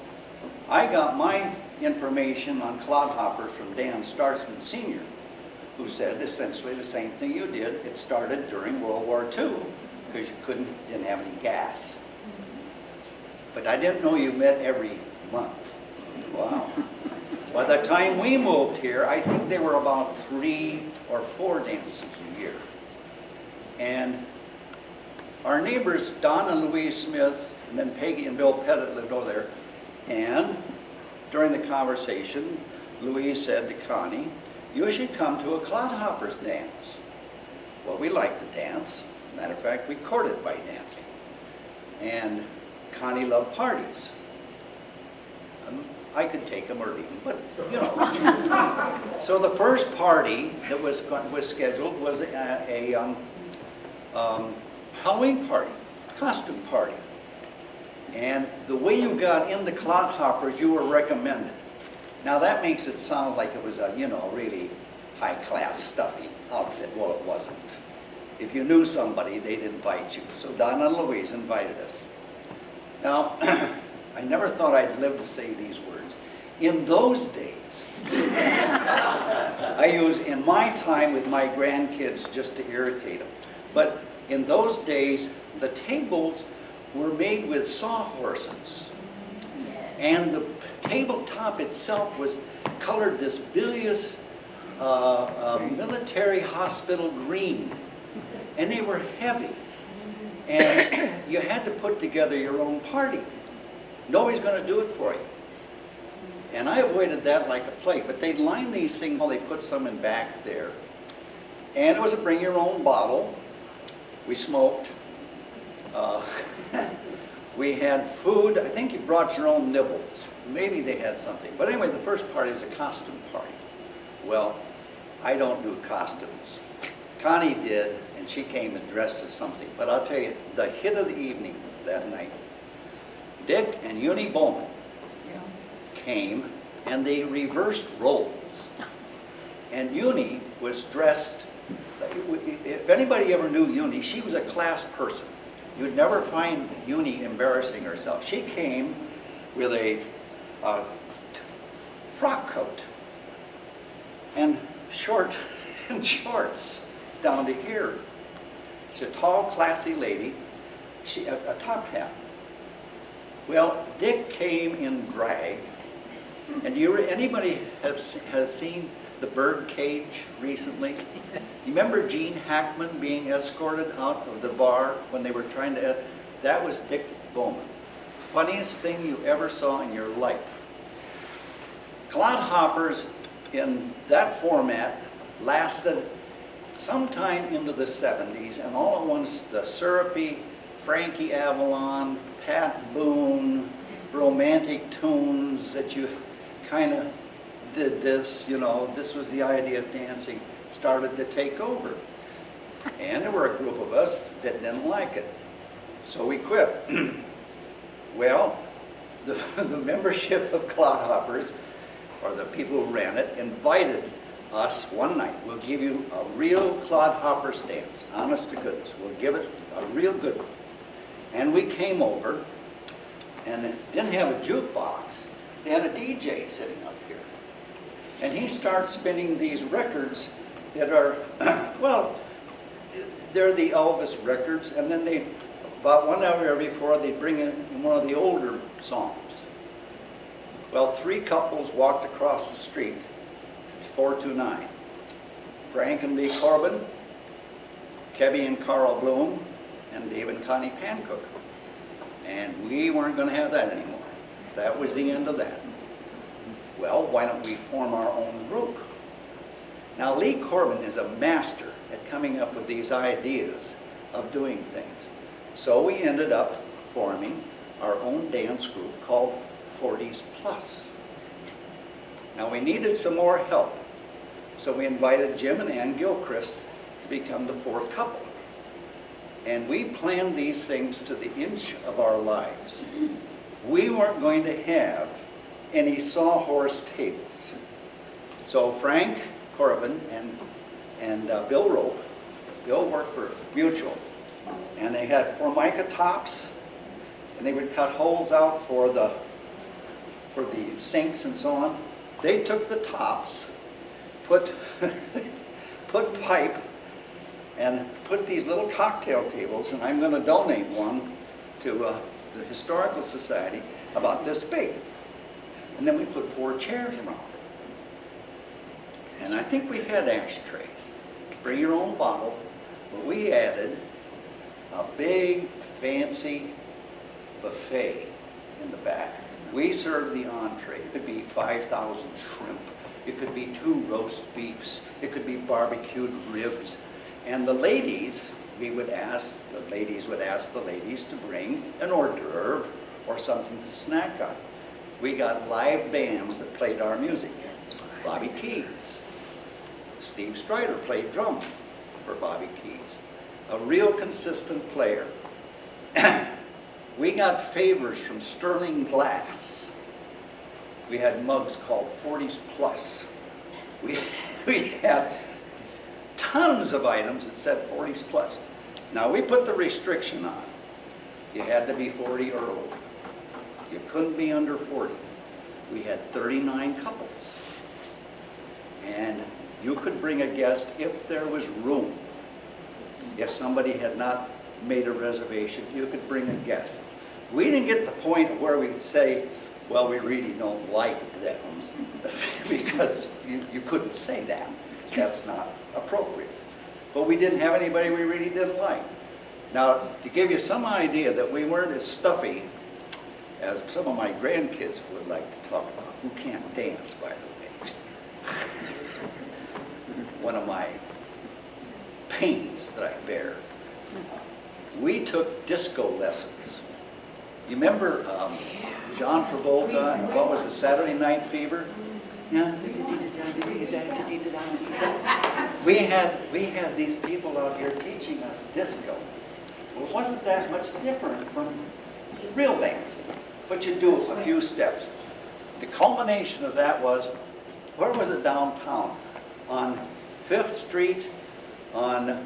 S12: I got my information on clodhoppers from Dan Startzman Sr., who said essentially the same thing you did. It started during World War II because you didn't have any gas. But I didn't know you met every month. Wow. By the time we moved here, I think there were about 3 or 4 dances a year. And our neighbors, Don and Louise Smith, and then Peggy and Bill Pettit lived over there. And during the conversation, Louise said to Connie, you should come to a clodhoppers dance. Well, we liked to dance. Matter of fact, we courted by dancing. And Connie loved parties. I could take them or leave them, but you know. So the first party that was scheduled was a Halloween party, costume party. And the way you got into Clodhoppers, you were recommended. Now that makes it sound like it was a, you know, really high-class, stuffy outfit. Well, it wasn't. If you knew somebody, they'd invite you. So Donna and Louise invited us. Now, I never thought I'd live to say these words. In those days, I use in my time with my grandkids just to irritate them. But in those days, the tables were made with sawhorses. And the tabletop itself was colored this bilious military hospital green. And they were heavy. And you had to put together your own party. Nobody's going to do it for you. And I avoided that like a plague. But they'd line these things, they put some in back there. And it was a bring your own bottle. We smoked. We had food. I think you brought your own nibbles. Maybe they had something. But anyway, the first party was a costume party. Well, I don't do costumes. Connie did, and she came and dressed as something. But I'll tell you, the hit of the evening that night, Dick and Uni Bowman came, and they reversed roles. And Uni was dressed, if anybody ever knew Uni, she was a class person. You'd never find Uni embarrassing herself. She came with a frock coat and shorts down to here. She's a tall, classy lady. A top hat. Well, Dick came in drag. And anybody has seen The Birdcage recently? You remember Gene Hackman being escorted out of the bar when they were trying to... That was Dick Bowman. Funniest thing you ever saw in your life. Clodhoppers in that format lasted sometime into the 70s, and all at once the syrupy Frankie Avalon, Pat Boone, romantic tunes that you kind of did this, you know, this was the idea of dancing, started to take over. And there were a group of us that didn't like it. So we quit. Well, the membership of Clodhoppers, or the people who ran it, invited us one night. We'll give you a real Clodhoppers dance, honest to goodness. We'll give it a real good one. And we came over, and it didn't have a jukebox. They had a DJ sitting up here. And he starts spinning these records that are, well, they're the Elvis records, and then they, about 1 hour every 4, they'd bring in one of the older songs. Well, 3 couples walked across the street, 429. Frank and Lee Corbin, Kebby and Carl Bloom, and Dave and Connie Pancook. And we weren't going to have that anymore. That was the end of that. Well, why don't we form our own group? Now, Lee Corbin is a master at coming up with these ideas of doing things. So we ended up forming our own dance group called 40s Plus. Now, we needed some more help. So we invited Jim and Ann Gilchrist to become the 4th couple. And we planned these things to the inch of our lives. We weren't going to have any sawhorse tables. So Frank Corbin and Bill Rope, Bill worked for Mutual, and they had Formica tops, and they would cut holes out for the sinks and so on. They took the tops, put pipe, and put these little cocktail tables, and I'm going to donate one to the Historical Society about this big. And then we put 4 chairs around it. And I think we had ashtrays. Bring your own bottle. But we added a big, fancy buffet in the back. We served the entree. It could be 5,000 shrimp. It could be 2 roast beefs. It could be barbecued ribs. And the ladies, the ladies would ask the ladies to bring an hors d'oeuvre or something to snack on. We got live bands that played our music. Bobby Keys. Steve Strider played drum for Bobby Keys. A real consistent player. We got favors from Sterling Glass. We had mugs called 40s Plus. We had tons of items that said 40s Plus. Now we put the restriction on. You had to be 40 or older. You couldn't be under 40. We had 39 couples. And you could bring a guest if there was room. If somebody had not made a reservation, you could bring a guest. We didn't get to the point where we could say, well, we really don't like them, because you couldn't say that. That's not appropriate. But we didn't have anybody we really didn't like. Now, to give you some idea that we weren't as stuffy as some of my grandkids would like to talk about, who can't dance, by the way. One of my pains that I bear. We took disco lessons. You remember John Travolta and what was it, Saturday Night Fever? We had these people out here teaching us disco. Well, it wasn't that much different from real dancing, but you do a few steps. The culmination of that was, where was it downtown? On 5th Street, on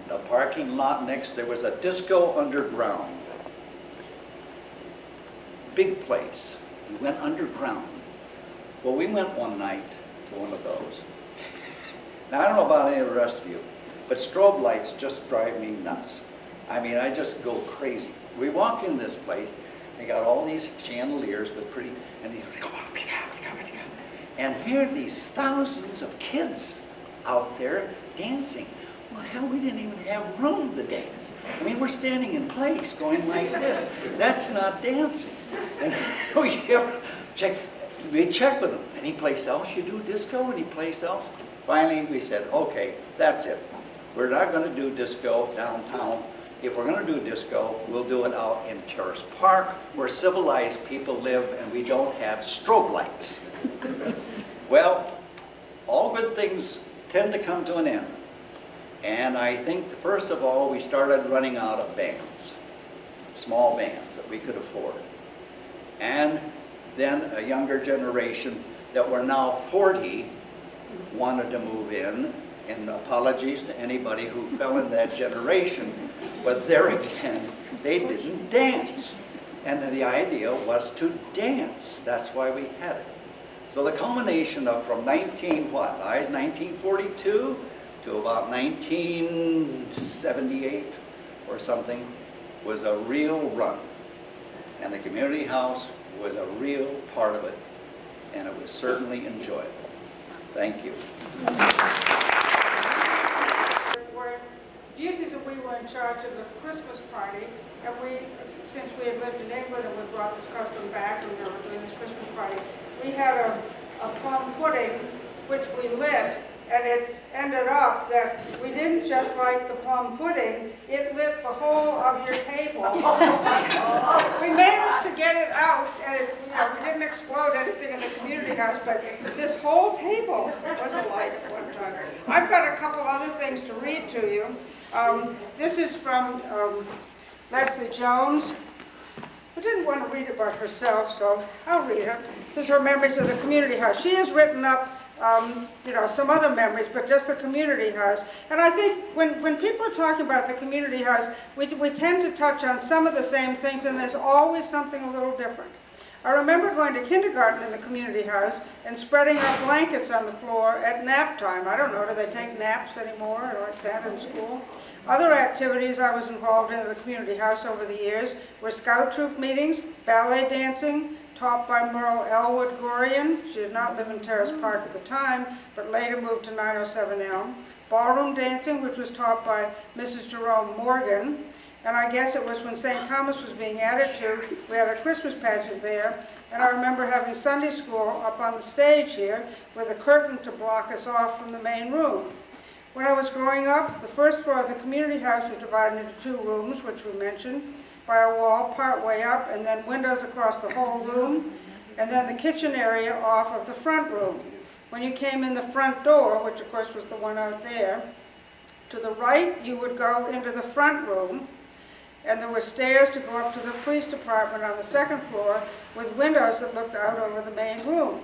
S12: the parking lot next, there was a disco underground. Big place. We went underground. Well, we went one night to one of those. Now, I don't know about any of the rest of you, but strobe lights just drive me nuts. I mean, I just go crazy. We walk in this place, they got all these chandeliers with pretty, and these, and here are these thousands of kids out there dancing. Well, hell, we didn't even have room to dance. I mean, we're standing in place going like this. That's not dancing. And we check with them. Any place else you do disco? Any place else? Finally, we said, okay, that's it. We're not going to do disco downtown. If we're going to do disco, we'll do it out in Terrace Park, where civilized people live and we don't have strobe lights. Well, all good things tend to come to an end. And I think, first of all, we started running out of bands, small bands that we could afford. And then a younger generation that were now 40 wanted to move in, and apologies to anybody who fell in that generation, but there again, they didn't dance. And then the idea was to dance. That's why we had it. So the culmination of from 1942 to about 1978 or something was a real run. And the community house was a real part of it, and it was certainly enjoyable. Thank you.
S13: Usually we were in charge of the Christmas party, and since we had lived in England and we brought this custom back and we were doing this Christmas party, we had a plum pudding which we lit, and it ended up that we didn't just like the plum pudding, it lit the whole of your table. We managed to get it out, and we didn't explode anything in the community house, but this whole table was alight at one time. I've got a couple other things to read to you. This is from Leslie Jones. I didn't want to read about herself, so I'll read it. This is her memories of the community house. She has written up some other memories, but just the community house. And I think when people are talking about the community house, we tend to touch on some of the same things, and there's always something a little different. I remember going to kindergarten in the community house and spreading our blankets on the floor at nap time. I don't know, do they take naps anymore or like that in school? Other activities I was involved in the community house over the years were scout troop meetings, ballet dancing, taught by Merle Elwood Gorian. She did not live in Terrace Park at the time, but later moved to 907 Elm. Ballroom dancing, which was taught by Mrs. Jerome Morgan. And I guess it was when St. Thomas was being added to, we had a Christmas pageant there. And I remember having Sunday school up on the stage here with a curtain to block us off from the main room. When I was growing up, the first floor of the community house was divided into 2 rooms, which we mentioned, by a wall part way up, and then windows across the whole room, and then the kitchen area off of the front room. When you came in the front door, which of course was the one out there, to the right you would go into the front room, and there were stairs to go up to the police department on the 2nd floor with windows that looked out over the main room.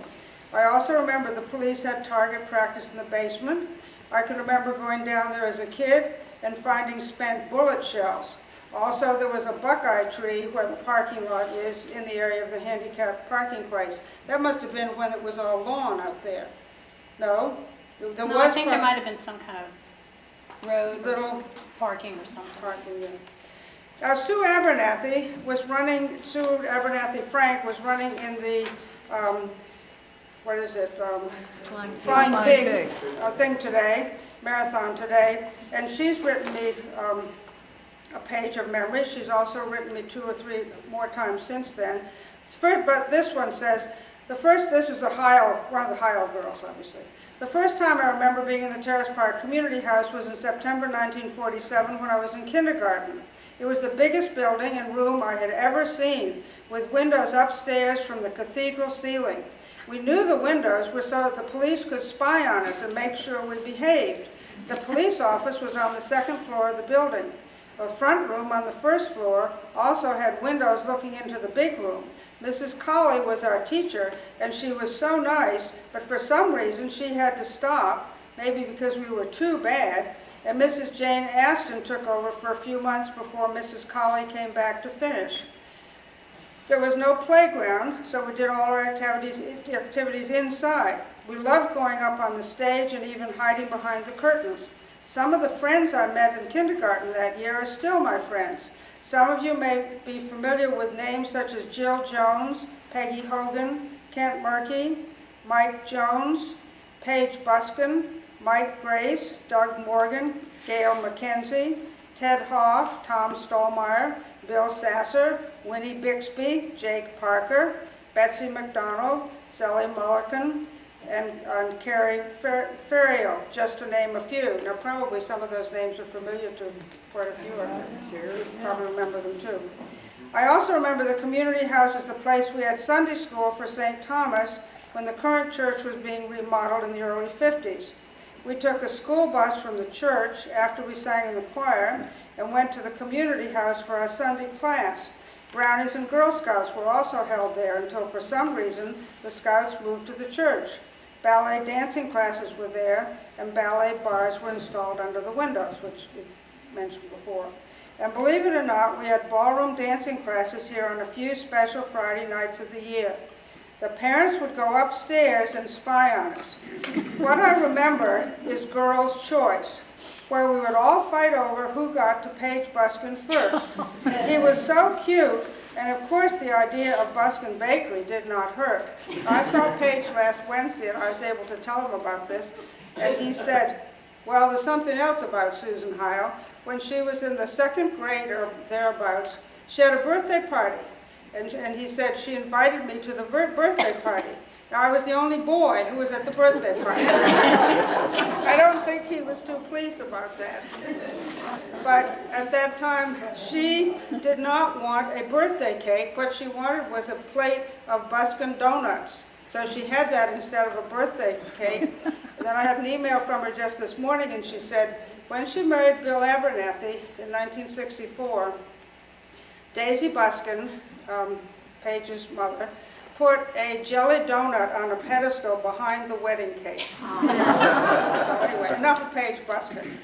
S13: I also remember the police had target practice in the basement. I can remember going down there as a kid and finding spent bullet shells. Also, there was a buckeye tree where the parking lot is in the area of the handicapped parking place. That must have been when it was all lawn out there. No? There
S9: No, I think there might have been some kind of road,
S13: little
S9: parking or something.
S13: parking, yeah. Now, Sue Abernathy Frank was running in the, what is it? Flying Pig thing today, marathon today, and she's written me a page of memories. She's also written me 2 or 3 more times since then. But this one says, this was one of the Heil girls, obviously. The first time I remember being in the Terrace Park Community House was in September 1947 when I was in kindergarten. It was the biggest building and room I had ever seen, with windows upstairs from the cathedral ceiling. We knew the windows were so that the police could spy on us and make sure we behaved. The police office was on the 2nd floor of the building. The front room on the 1st floor also had windows looking into the big room. Mrs. Colley was our teacher, and she was so nice, but for some reason she had to stop, maybe because we were too bad, and Mrs. Jane Aston took over for a few months before Mrs. Colley came back to finish. There was no playground, so we did all our activities inside. We loved going up on the stage and even hiding behind the curtains. Some of the friends I met in kindergarten that year are still my friends. Some of you may be familiar with names such as Jill Jones, Peggy Hogan, Kent Murky, Mike Jones, Paige Buskin, Mike Grace, Doug Morgan, Gail McKenzie, Ted Hoff, Tom Stolmeyer, Bill Sasser, Winnie Bixby, Jake Parker, Betsy McDonald, Sally Mullican, and Carrie Ferriel, just to name a few. Now, probably some of those names are familiar to quite a few of you. You probably remember them too. I also remember the community house as the place we had Sunday school for St. Thomas when the current church was being remodeled in the early 50s. We took a school bus from the church after we sang in the choir and went to the community house for our Sunday class. Brownies and Girl Scouts were also held there until, for some reason, the Scouts moved to the church. Ballet dancing classes were there, and ballet bars were installed under the windows, which we mentioned before. And believe it or not, we had ballroom dancing classes here on a few special Friday nights of the year. The parents would go upstairs and spy on us. What I remember is Girls' Choice, where we would all fight over who got to Paige Buskin first. He was so cute, and of course the idea of Buskin Bakery did not hurt. I saw Paige last Wednesday, and I was able to tell him about this, and he said, well, there's something else about Susan Heil. When she was in the 2nd grade or thereabouts, she had a birthday party. And he said she invited me to the birthday party. Now, I was the only boy who was at the birthday party. I don't think he was too pleased about that. But at that time, she did not want a birthday cake. What she wanted was a plate of Buskin donuts. So she had that instead of a birthday cake. And then I had an email from her just this morning, and she said, when she married Bill Abernathy in 1964, Daisy Buskin, Paige's mother, put a jelly donut on a pedestal behind the wedding cake. So anyway, enough of Paige Buskin.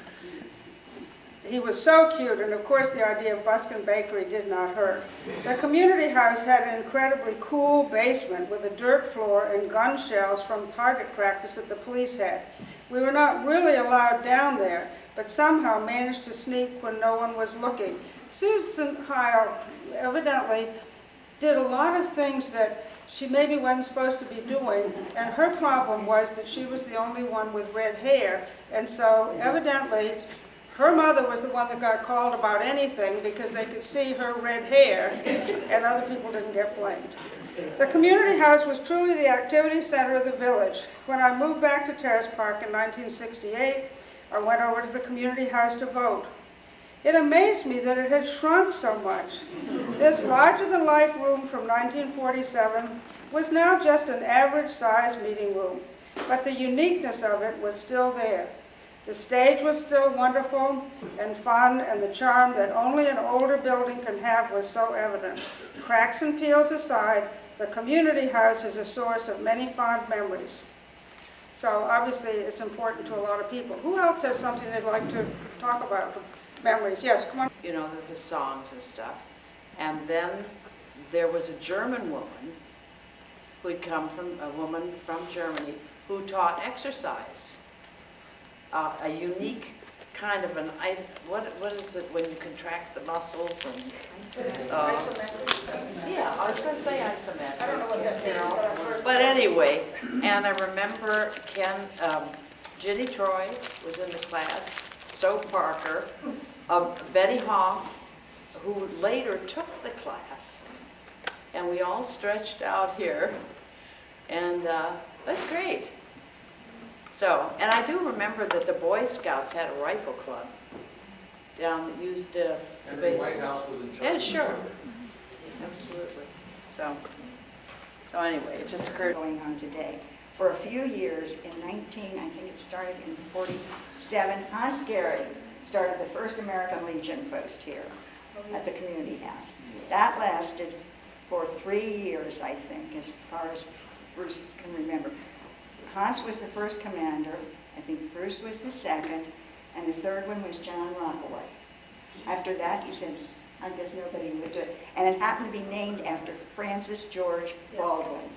S13: He was so cute, and of course the idea of Buskin Bakery did not hurt. The community house had an incredibly cool basement with a dirt floor and gun shells from target practice that the police had. We were not really allowed down there, but somehow managed to sneak when no one was looking. Susan Heil evidently did a lot of things that she maybe wasn't supposed to be doing, and her problem was that she was the only one with red hair, and so evidently her mother was the one that got called about anything because they could see her red hair, and other people didn't get blamed. The community house was truly the activity center of the village. When I moved back to Terrace Park in 1968, I went over to the community house to vote. It amazed me that it had shrunk so much. This larger-than-life room from 1947 was now just an average-sized meeting room, but the uniqueness of it was still there. The stage was still wonderful and fun, and the charm that only an older building can have was so evident. Cracks and peels aside, the community house is a source of many fond memories. So obviously it's important to a lot of people. Who else has something they'd like to talk about? Memories, yes, come on.
S14: You know, the songs and stuff. And then there was a German woman who'd come from, a woman from Germany, who taught exercise. A unique kind of an, what is it when you contract the muscles and... yeah, I was going to say isometric. I don't know what that is. But anyway, and I remember Ginny Troy was in the class, So Parker, Betty Hoff, who later took the class, and we all stretched out here, and that's great. So, and I do remember that the Boy Scouts had a rifle club down that used
S7: And the White House was in charge.
S14: yeah, sure. Absolutely. So anyway, it just occurred.
S8: Going on today. For a few years, in I think it started in 47, Hans Gary started the first American Legion post here at the community house. That lasted for 3 years, I think, as far as Bruce can remember. Hans was the first commander, I think Bruce was the second, and the third one was John Rockaway. After that, he said, I guess nobody would do it. And it happened to be named after Francis George Baldwin,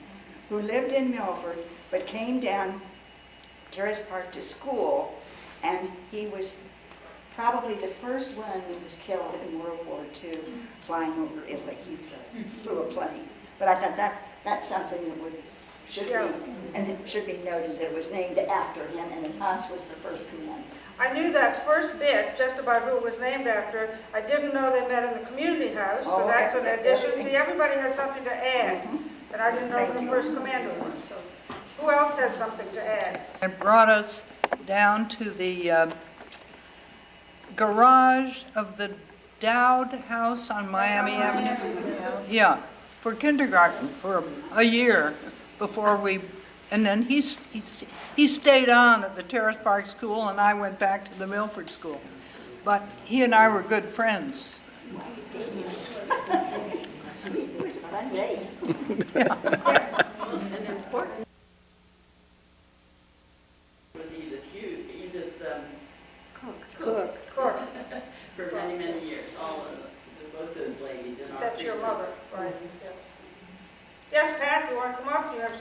S8: who lived in Milford, but came down Terrace Park to school, and he was probably the first one that was killed in World War II flying over Italy. He flew a plane. But I thought that's something that should be, and it should be noted that it was named after him, and that Hans was the first commander.
S13: I knew that first bit, just about who it was named after. I didn't know they met in the community house, so that's an addition. See, everybody has something to add, and I didn't know who the first commander was. So, who else has something to add?
S10: It brought us down to the garage of the Dowd House on Miami Avenue. Yeah, for kindergarten, for a year before and then he stayed on at the Terrace Park School, and I went back to the Milford School. But he and I were good friends.
S8: It was fun days.
S14: And important. With Edith Cook. For many, many years, all of them, both those ladies.
S13: That's your mother, right? Yeah. Yes, Pat, you want to come up? You have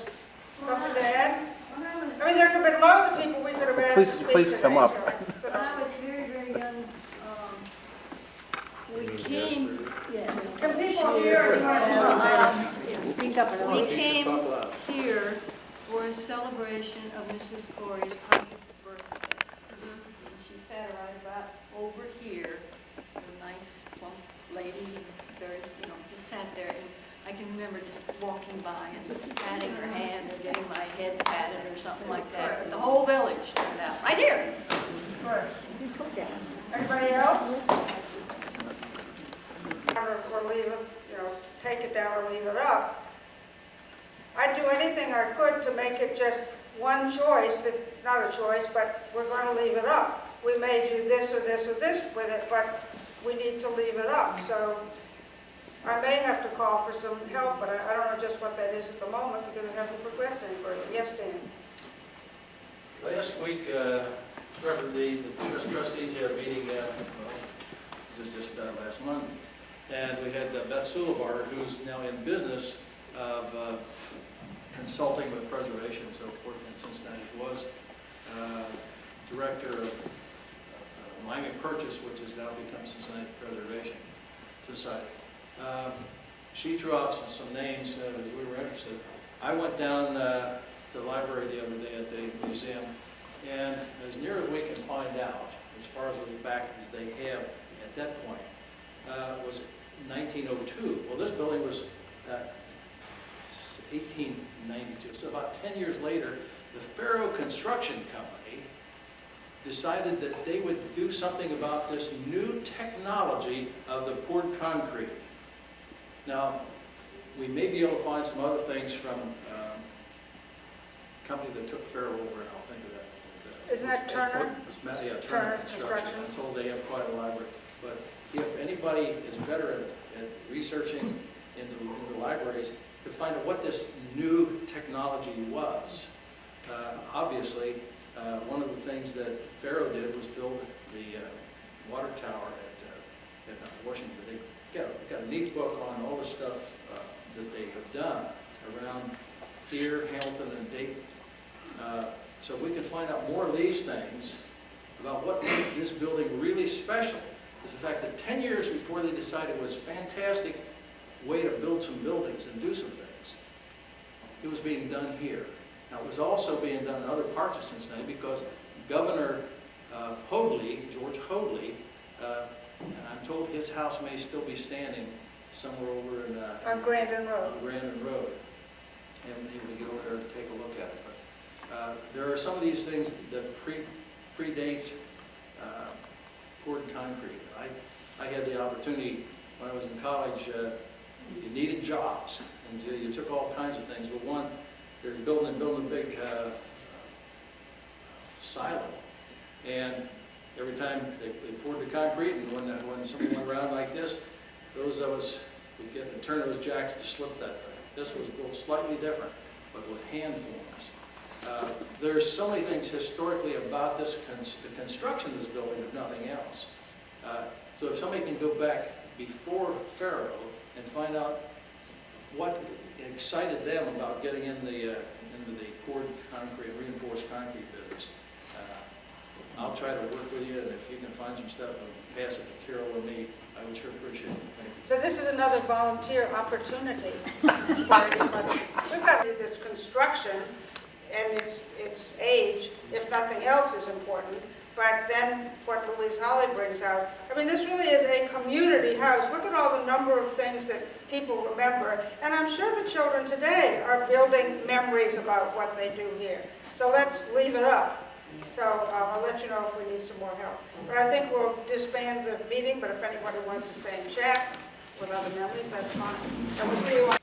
S13: something to add? I mean, there could have been loads of people we could have asked to speak
S15: Please
S13: today,
S15: come up.
S13: so-
S6: When I was very, very young, we came,
S13: Can people hear? You want to come up?
S6: we came here for a celebration of Mrs. Corey's 100th birthday. And she sat right about over here, a nice plump lady, very, just sat there. And I can remember just walking by and patting her hand and getting my head patted or something like that. But the whole village turned out, right here.
S13: Right. Anybody else? Or leave it, take it down or leave it up. I'd do anything I could to make it just one choice, not a choice, but we're going to leave it up. We may do this or this or this with it, but we need to leave it up. So I may have to call for some help, but I don't know just what that is at the moment because it hasn't progressed any further. Yes, Dan?
S15: Last week, the trustees had a meeting, this was just last month, and we had Beth Sulevar, who's now in business of consulting with preservation and so forth in Cincinnati. Was director of Miami Purchase, which has now become Cincinnati Preservation Society. She threw out some names as we were interested. I went down to the library the other day at the museum, and as near as we can find out, as far as back as they have at that point, was 1902. Well, this building was 1892. So about 10 years later, the Faro Construction Company decided that they would do something about this new technology of the poured concrete. Now, we may be able to find some other things from a company that took Farrell over, and I'll think of that.
S13: Isn't that Turner?
S15: Yeah,
S13: Turner
S15: Turner Construction.
S13: Construction.
S15: I'm told they have quite a library. But if anybody is better at researching into libraries to find out what this new technology was, obviously, one of the things that Farrell did was build the water tower at Washington. They got a neat book on all the stuff that they have done around here, Hamilton, and Dayton. So we can find out more of these things about what makes this building really special. Is the fact that 10 years before they decided it was a fantastic way to build some buildings and do some things, it was being done here. Now, it was also being done in other parts of Cincinnati because Governor Hoadley, George Hoadley, and I'm told his house may still be standing somewhere over in
S13: On Grandin Road.
S15: on Grandin Road. And maybe we go over there and take a look at it. But there are some of these things that predate poured concrete. I had the opportunity when I was in college. You needed jobs, and you took all kinds of things. But one, they're building a big silo, and every time they poured the concrete, and when something went around like this, those of us would get to turn those jacks to slip that thing. This was built slightly different, but with hand forms. There's so many things historically about this the construction of this building, if nothing else. So if somebody can go back before Farrell and find out what excited them about getting into the poured concrete, reinforced concrete business, I'll try to work with you, and if you can find some stuff and pass it to Carol or me, I would sure appreciate it. Thank you.
S13: So this is another volunteer opportunity for everybody. We've got this construction and its age, if nothing else, is important. But then what Louise Holly brings out, I mean, this really is a community house. Look at all the number of things that people remember. And I'm sure the children today are building memories about what they do here. So let's leave it up. So I'll let you know if we need some more help. But I think we'll disband the meeting, but if anybody wants to stay and chat with other memories, that's fine. And we'll see you on